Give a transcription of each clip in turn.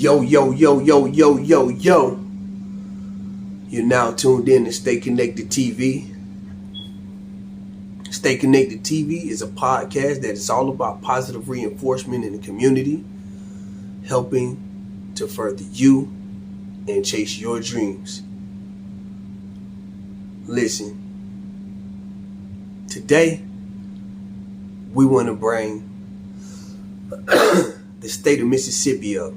Yo, yo, yo, yo, yo, yo, yo. You're now tuned in to Stay Connected TV. Stay Connected TV is a podcast that is all about positive reinforcement in the community, helping to further you and chase your dreams. Listen, today we want to bring the state of Mississippi up.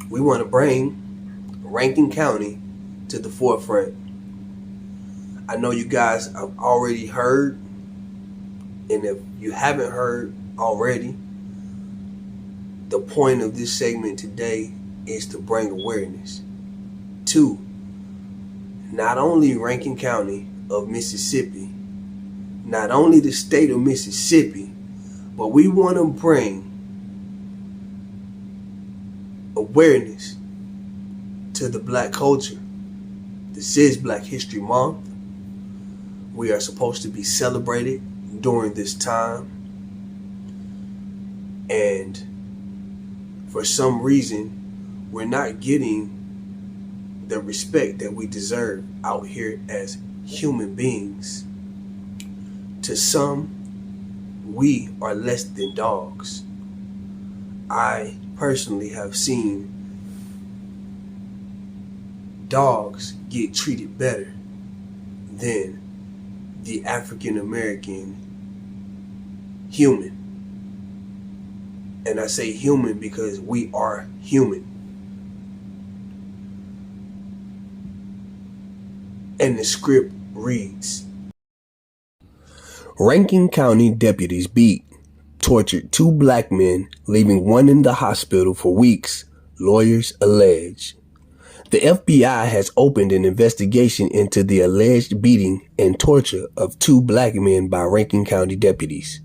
We want to bring Rankin County to the forefront. I know you guys have already heard, and if you haven't heard already, the point of this segment today is to bring awareness to not only Rankin County of Mississippi, not only the state of Mississippi, but we want to bring awareness to the black culture. This is Black History Month. We are supposed to be celebrated during this time. And for some reason, we're not getting the respect that we deserve out here as human beings. To some, we are less than dogs. I personally have seen dogs get treated better than the African American human. And I say human because we are human. And the script reads: Rankin County deputies beat, tortured 2 black men, leaving one in the hospital for weeks, lawyers allege. The FBI has opened an investigation into the alleged beating and torture of 2 black men by Rankin County deputies.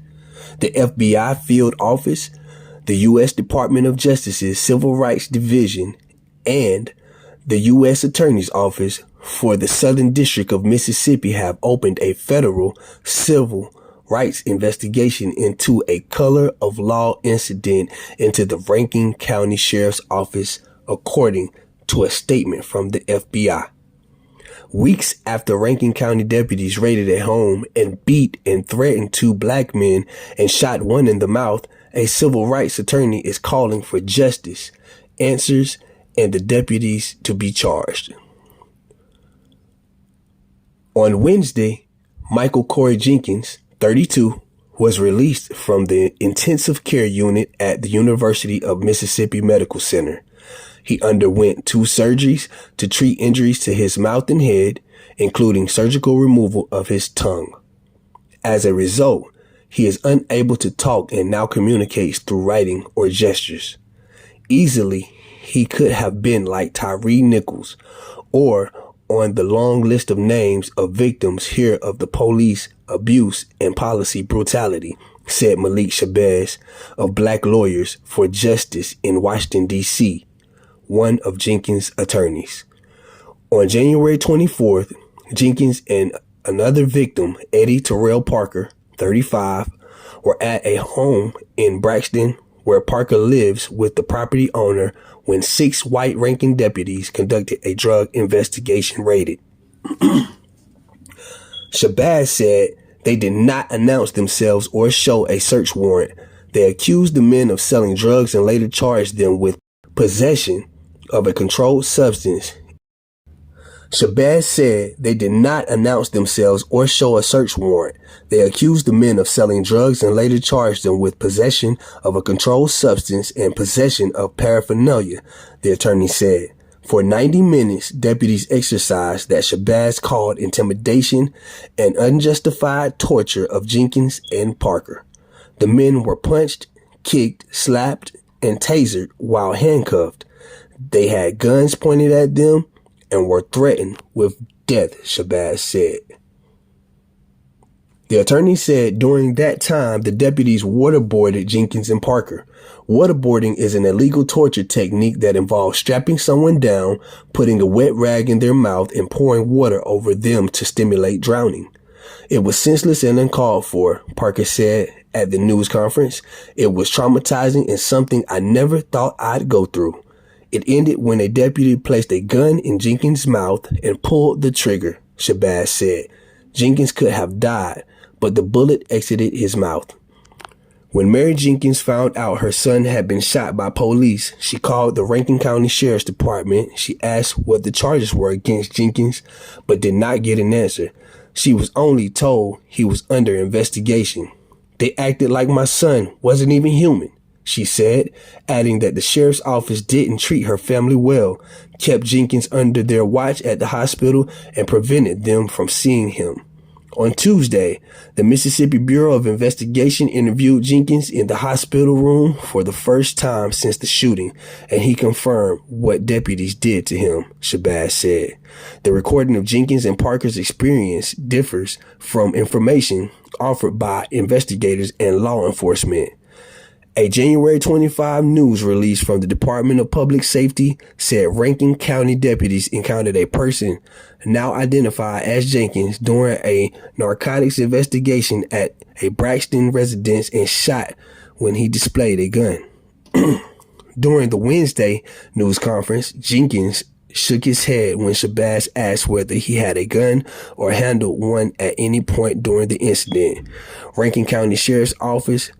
The FBI field office, the U.S. Department of Justice's Civil Rights Division, and the U.S. Attorney's Office for the Southern District of Mississippi have opened a federal civil rights investigation into a color of law incident into the Rankin County Sheriff's Office, according to a statement from the FBI. Weeks after Rankin County deputies raided a home and beat and threatened 2 black men and shot one in the mouth, a civil rights attorney is calling for justice, answers, and the deputies to be charged. On Wednesday, Michael Corey Jenkins, 32, was released from the intensive care unit at the University of Mississippi Medical Center. He underwent 2 surgeries to treat injuries to his mouth and head, including surgical removal of his tongue. As a result, he is unable to talk and now communicates through writing or gestures. Easily, he could have been like Tyree Nichols or on the long list of names of victims here of the police abuse and policy brutality, said Malik Shabazz of Black Lawyers for Justice in Washington, D.C., one of Jenkins' attorneys. On January 24th, Jenkins and another victim, Eddie Terrell Parker, 35, were at a home in Braxton where Parker lives with the property owner when 6 white Rankin deputies conducted a drug investigation raid. Shabazz said they did not announce themselves or show a search warrant. They accused the men of selling drugs and later charged them with possession of a controlled substance. Shabazz said they did not announce themselves or show a search warrant. They accused the men of selling drugs and later charged them with possession of a controlled substance and possession of paraphernalia, the attorney said. For 90 minutes, deputies exercised that Shabazz called intimidation and unjustified torture of Jenkins and Parker. The men were punched, kicked, slapped, and tasered while handcuffed. They had guns pointed at them and were threatened with death, Shabazz said. The attorney said during that time, the deputies waterboarded Jenkins and Parker. Waterboarding is an illegal torture technique that involves strapping someone down, putting a wet rag in their mouth, and pouring water over them to stimulate drowning. It was senseless and uncalled for, Parker said at the news conference. It was traumatizing and something I never thought I'd go through. It ended when a deputy placed a gun in Jenkins' mouth and pulled the trigger, Shabazz said. Jenkins could have died, but the bullet exited his mouth. When Mary Jenkins found out her son had been shot by police, she called the Rankin County Sheriff's Department. She asked what the charges were against Jenkins, but did not get an answer. She was only told he was under investigation. They acted like my son wasn't even human, she said, adding that the sheriff's office didn't treat her family well, kept Jenkins under their watch at the hospital, and prevented them from seeing him. On Tuesday, the Mississippi Bureau of Investigation interviewed Jenkins in the hospital room for the first time since the shooting, and he confirmed what deputies did to him, Shabazz said. The recording of Jenkins and Parker's experience differs from information offered by investigators and law enforcement. A January 25 news release from the Department of Public Safety said Rankin County deputies encountered a person now identified as Jenkins during a narcotics investigation at a Braxton residence and shot when he displayed a gun. During the Wednesday news conference, Jenkins shook his head when Shabazz asked whether he had a gun or handled one at any point during the incident. Rankin County Sheriff's Office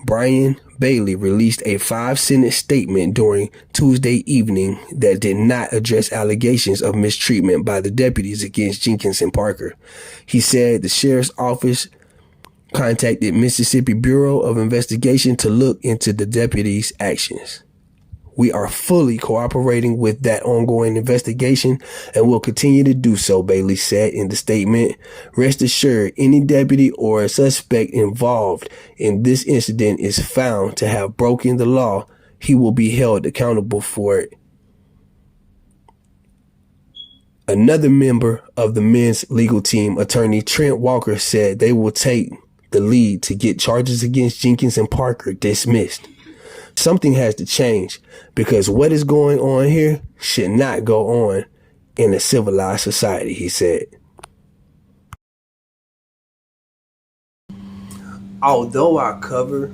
Brian Bailey released a 5-sentence statement during Tuesday evening that did not address allegations of mistreatment by the deputies against Jenkins and Parker. He said the sheriff's office contacted Mississippi Bureau of Investigation to look into the deputies' actions. We are fully cooperating with that ongoing investigation and will continue to do so, Bailey said in the statement. Rest assured, any deputy or suspect involved in this incident is found to have broken the law. He will be held accountable for it. Another member of the men's legal team, attorney Trent Walker, said they will take the lead to get charges against Jenkins and Parker dismissed. Something has to change because what is going on here should not go on in a civilized society, he said. Although I cover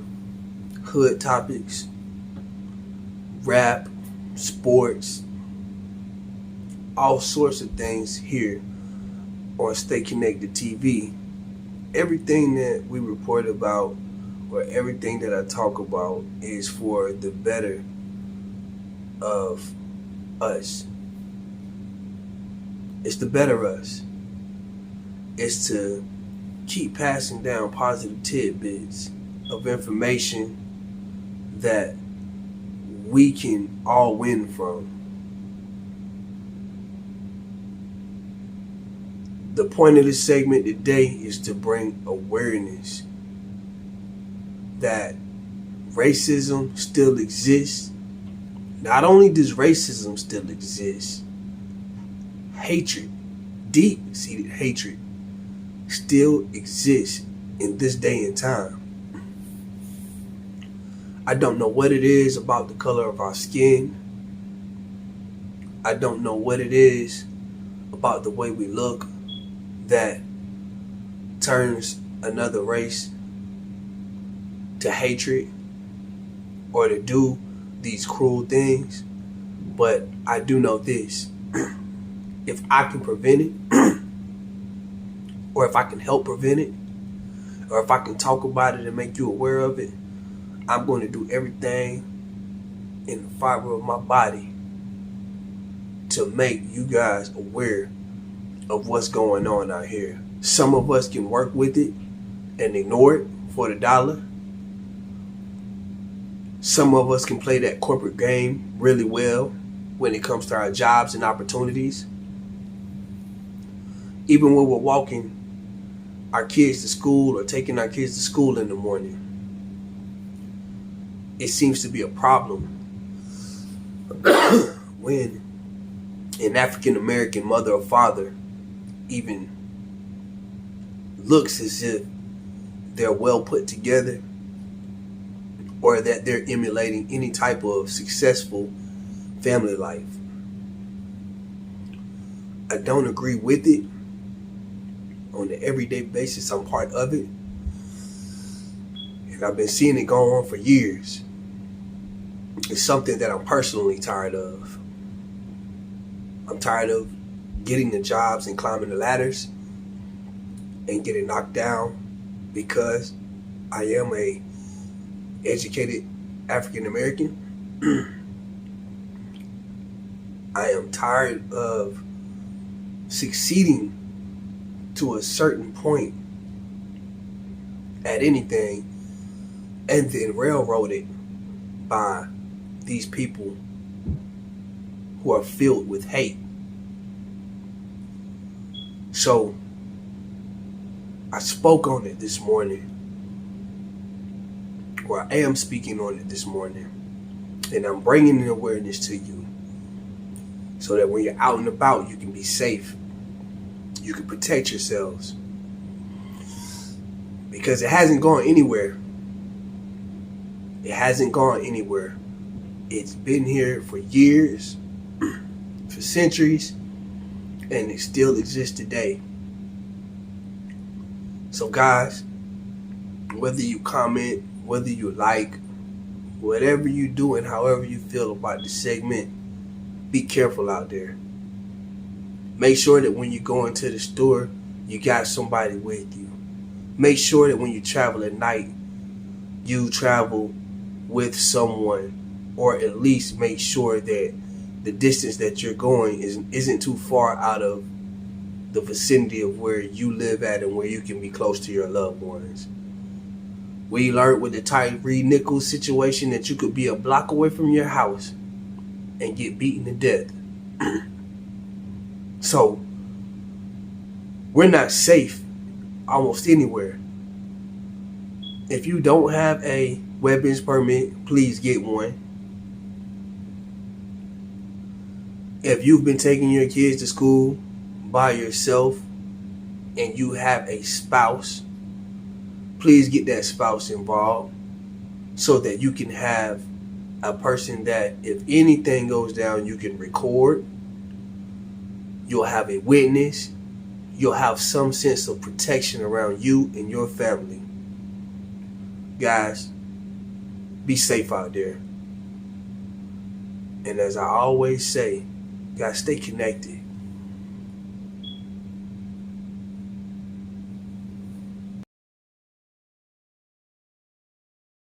hood topics, rap, sports, all sorts of things here on Stay Connected TV, everything that we report about or everything that I talk about is for the better of us. It's the better us. It's to keep passing down positive tidbits of information that we can all win from. The point of this segment today is to bring awareness that racism still exists. Not only does racism still exist, hatred, deep-seated hatred, still exists in this day and time. I don't know what it is about the color of our skin. I don't know what it is about the way we look that turns another race to hatred or to do these cruel things. But I do know this. If I can prevent it, or if I can help prevent it, or if I can talk about it and make you aware of it, I'm going to do everything in the fiber of my body to make you guys aware of what's going on out here. Some of us can work with it and ignore it for the dollar. Some of us can play that corporate game really well when it comes to our jobs and opportunities. Even when we're walking our kids to school or taking our kids to school in the morning, it seems to be a problem when an African American mother or father even looks as if they're well put together or that they're emulating any type of successful family life. I don't agree with it on an everyday basis. I'm part of it. And I've been seeing it go on for years. It's something that I'm personally tired of. I'm tired of getting the jobs and climbing the ladders and getting knocked down because I am a educated African American. I am tired of succeeding to a certain point at anything and then railroaded by these people who are filled with hate. So I spoke on it this morning, or I am speaking on it this morning, and I'm bringing an awareness to you so that when you're out and about, you can be safe. You can protect yourselves. Because it hasn't gone anywhere. It hasn't gone anywhere. It's been here for years, for centuries, and it still exists today. So guys, whether you comment, whether you like, whatever you do and however you feel about this segment, be careful out there. Make sure that when you go into the store, you got somebody with you. Make sure that when you travel at night, you travel with someone, or at least make sure that the distance that you're going isn't too far out of the vicinity of where you live at and where you can be close to your loved ones. We learned with the Tyree Nichols situation that you could be a block away from your house and get beaten to death. So, we're not safe almost anywhere. If you don't have a weapons permit, please get one. If you've been taking your kids to school by yourself and you have a spouse, please get that spouse involved so that you can have a person that if anything goes down, you can record. You'll have a witness. You'll have some sense of protection around you and your family. Guys, be safe out there. And as I always say, guys, stay connected.